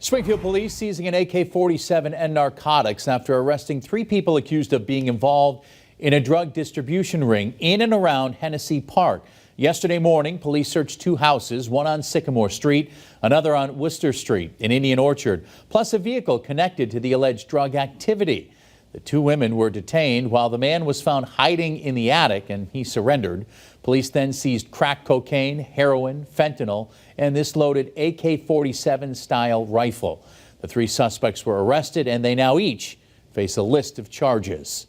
Springfield police seizing an AK-47 and narcotics after arresting 3 people accused of being involved in a drug distribution ring in and around Hennessey Park. Yesterday morning, police searched 2 houses, one on Sycamore Street, another on Worcester Street in Indian Orchard, plus a vehicle connected to the alleged drug activity. The 2 women were detained while the man was found hiding in the attic and he surrendered. Police then seized crack cocaine, heroin, fentanyl, and this loaded AK-47 style rifle. The 3 suspects were arrested and they now each face a list of charges.